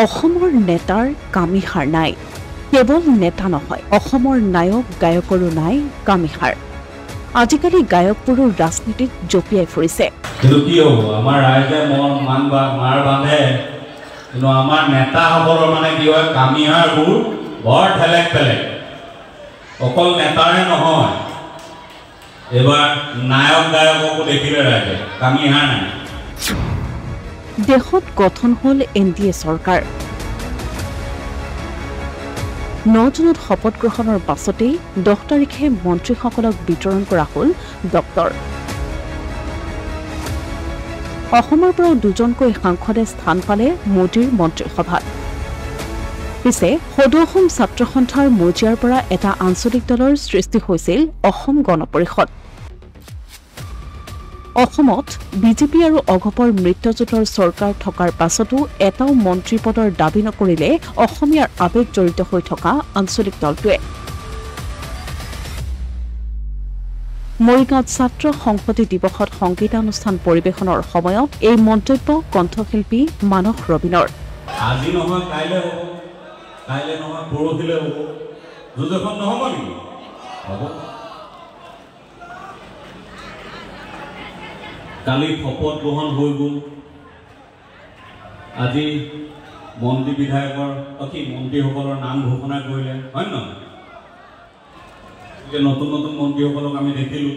অসমৰ নেতাৰ কামিহাৰ নাই। কেৱল নেতা নহয়, অসমৰ নায়ক গায়কৰো নাই কামিহাৰ। আজিকালি গায়কবোৰো ৰাজনীতিত জঁপিয়াই ফুৰিছে। কিন্তু কি হ'ব, আমাৰ ৰাইজে মাৰ বান্ধে, কিন্তু আমাৰ নেতাসকলৰ মানে কি হয়, কামিহাৰবোৰ বৰ ঠেলেক পেলেক। অকল নেতাৰে নহয়, এইবাৰ নায়ক গায়ককো দেখিলে ৰাইজে, কামিহাৰ নাই। দেশত গঠন হ'ল NDA চৰকাৰ। 9 জুনত শপত গ্ৰহণৰ পাছতেই 10 তাৰিখে মন্ত্ৰীসকলক বিতৰণ কৰা হ'ল ডক্টৰ। অসমৰ পৰাও 2জনকৈ সাংসদে স্থান পালে মোদীৰ মন্ত্ৰীসভাত। পিছে সদৌ অসম ছাত্ৰ সন্থাৰ মজিয়াৰ পৰা এটা আঞ্চলিক দলৰ সৃষ্টি হৈছিল অসম গণ পৰিষদ। অসমত বিজেপি আৰু অগপৰ মৃত্যুজোঁটৰ চৰকাৰ থকাৰ পাছতো এটাও মন্ত্ৰী পদৰ দাবী নকৰিলে অসমীয়াৰ আৱেগ জড়িত হৈ থকা আঞ্চলিক দলটোৱে। মৰিগাঁৱত ছাত্ৰ সংহতি দিৱসত সংগীতানুষ্ঠান পৰিৱেশনৰ সময়ত এই মন্তব্য কণ্ঠশিল্পী মানস ৰবীনৰ। আজি নহয় কাইলৈ হ'ব, কাইলৈ নহয় পৰহিলৈ হ'ব, যুঁজখন নহ'ব নেকি? হ'ব। কালি শপত গ্ৰহণ হৈ গ'ল, আজি মন্ত্ৰী বিধায়কৰ মন্ত্ৰীসকলৰ নাম ঘোষণা কৰিলে, হয় নহয়? এতিয়া নতুন নতুন মন্ত্ৰীসকলক আমি দেখিলোঁ,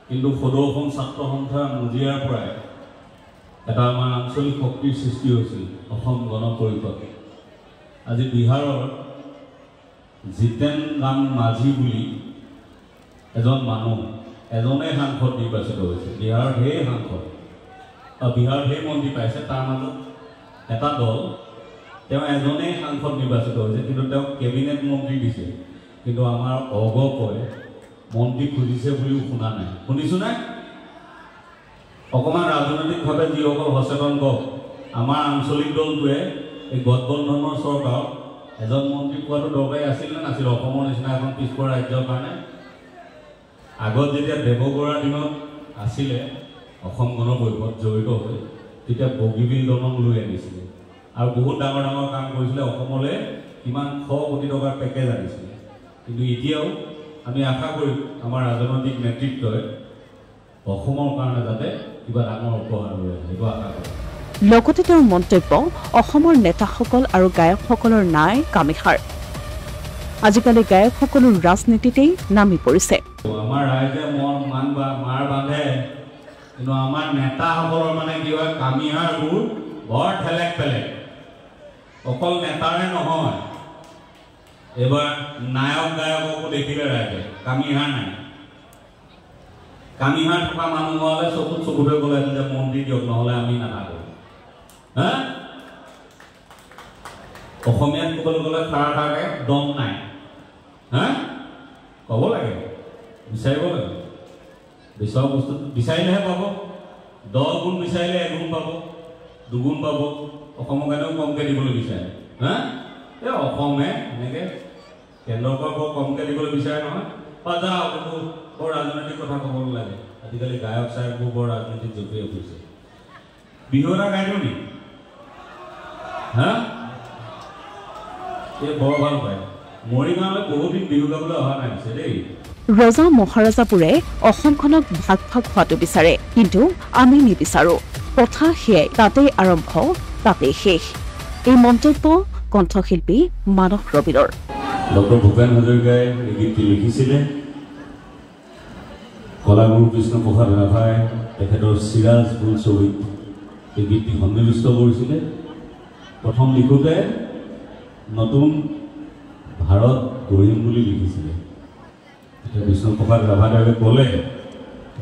কিন্তু সদৌ অসম ছাত্ৰ সন্থাৰ মজিয়াৰ পৰাই এটা আমাৰ আঞ্চলিক শক্তিৰ সৃষ্টি হৈছিল অসম গণ পৰিষদ। আজি বিহাৰৰ জিতেন ৰাম মাঝি বুলি এজন মানুহ, এজনে সাংসদ নিৰ্বাচিত হৈছে। বিহাৰৰ সেই সাংসদ, বিহাৰৰ সেই মন্ত্ৰী পাইছে, তাৰ মাজত এটা দল, তেওঁ এজনেই সাংসদ নিৰ্বাচিত হৈছে, কিন্তু তেওঁক কেবিনেট মন্ত্ৰী দিছে। কিন্তু আমাৰ অগপই মন্ত্ৰী খুজিছে বুলিও শুনা নাই। শুনিছোঁ নাই? অকণমান ৰাজনৈতিকভাৱে যিসকল সচেতন কওক, আমাৰ আঞ্চলিক দলটোৱে এই গঠবন্ধনৰ চৰকাৰত এজন মন্ত্ৰী পোৱাটো দৰকাৰী আছিল নে নাছিল? অসমৰ নিচিনা এখন পিছপৰা ৰাজ্যৰ কাৰণে। আগত যেতিয়া দেৱগৌড়াৰ দিনত আছিলে অসম গণ পৰিষদ জড়িত হৈ, তেতিয়া বগীবিল দলং লৈ আনিছিলে আৰু বহুত ডাঙৰ ডাঙৰ কাম কৰিছিলে। অসমলৈ কিমান 100 কোটি টকাৰ পেকেজ আনিছিলে। কিন্তু এতিয়াও আমি আশা কৰিম আমাৰ ৰাজনৈতিক নেতৃত্বই অসমৰ কাৰণে যাতে কিবা ডাঙৰ উপহাৰ লৈ আহে, সেইটো আশা কৰোঁ। লগতে তেওঁৰ মন্তব্য, অসমৰ নেতাসকল আৰু গায়কসকলৰ নাই কামিহাৰ। আজিকালি গায়কসকলো ৰাজনীতিতেই নামি পৰিছে। আমাৰ ৰাইজে মাৰ বান্ধে, কিন্তু আমাৰ নেতাসকলৰ মানে কি হয়, কামিহাৰবোৰ বৰ ঠেলেক পেলেক। অকল নেতাৰে নহয়, এইবাৰ নায়ক গায়ককো দেখিলে ৰাইজে, কামিহাৰ নাই। কামিহাৰ থকা মানুহ হ'লে চকুতে গ'লে যে মন্ত্ৰী দিয়ক, নহ'লে আমি নাথাকোঁ। হা, অসমীয়াত ক'বলৈ গ'লে খাৰকে দম নাই। হা, ক'ব লাগে, বিচাৰিব লাগে। বিচৰা বস্তুটো বিচাৰিলেহে পাব। 10 গুণ বিচাৰিলে 1 গুণ পাব, 2 গুণ পাব। অসমৰ কাৰণেও কমকৈ দিবলৈ বিচাৰে। হা, এই অসমে এনেকৈ কেন্দ্ৰৰ পৰা বৰ কমকৈ দিবলৈ বিচাৰে নহয়। যাওক, এইটো বৰ ৰাজনৈতিক কথা ক'ব নালাগে। আজিকালি গায়ক চায়কবোৰ বৰ ৰাজনীতিত জঁপিয়াই ফুৰিছে। বিহু এটা গাই দিওঁ নি? হা, এই বৰ ভাল পায়। মৰিগাঁৱলৈ বহুত দিন বিহু গাবলৈ অহা নাই পিছে দেই। ৰজা মহাৰাজাবোৰে অসমখনক ভাগ ভাগ হোৱাটো বিচাৰে, কিন্তু আমি নিবিচাৰো। কথা সেয়াই, তাতেই আৰম্ভ, তাতেই শেষ। এই মন্তব্য কণ্ঠশিল্পী মানস ৰবীনৰ। ডক্টৰ ভূপেন হাজৰিকাই এই গীতটি লিখিছিলে। কলাগুৰু কৃষ্ণপ্ৰসাদ ৰাভাই তেখেতৰ চিৰাজ বোলছবিত এই গীতটি সন্নিৱিষ্ট কৰিছিলে। প্ৰথম লিখোঁতে নতুন ভাৰত গঢ়িম বুলি লিখিছিলে। এতিয়া কৃষ্ণপ্ৰসাদ ৰাভাদেৱে ক'লে,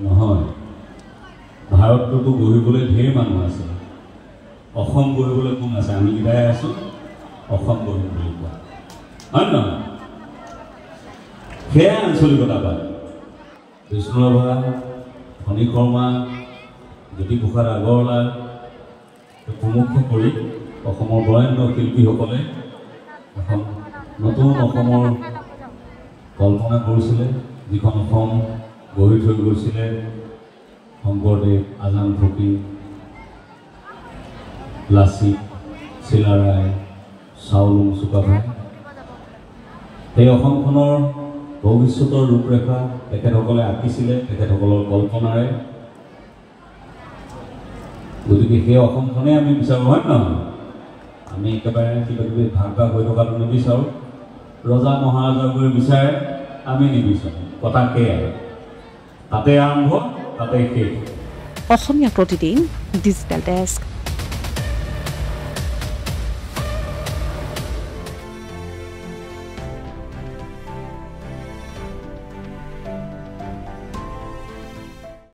নহয়, ভাৰতটোতো গঢ়িবলৈ ঢেৰ মানুহ আছে, অসম গঢ়িবলৈ কোন আছে? আমি কেইটাই আছোঁ অসম গঢ়িম বুলি কোৱা, হয় নহয়? সেয়া আঞ্চলিকতাবাদ। বিষ্ণু ৰাভা, ফণী শৰ্মা, জ্যোতিপ্ৰসাদ আগৰৱালা প্ৰমুখ কৰি অসমৰ বৰেণ্য শিল্পীসকলে এখন নতুন অসমৰ কল্পনা কৰিছিলে, যিখন অসম গঢ়ি থৈ গৈছিলে শংকৰদেৱ, আজান ফকীৰ, লাচিত, চিলাৰায়, চাউলুং চুকাফা, সেই অসমখনৰ ভৱিষ্যতৰ ৰূপৰেখা তেখেতসকলে আঁকিছিলে তেখেতসকলৰ কল্পনাৰে। গতিকে সেই অসমখনেই আমি বিচাৰোঁ, হয় নহয়? আমি একেবাৰে কিবা কিবি ভাগ ভাগ হৈ থকাটো নিবিচাৰোঁ, ৰজা মহাৰাজাবোৰে বিচাৰে, আমি নিবিচাৰোঁ। কথা সেয়াই, তাতে আৰম্ভ তাতে শেষ। Asomiya Pratidin digital desk.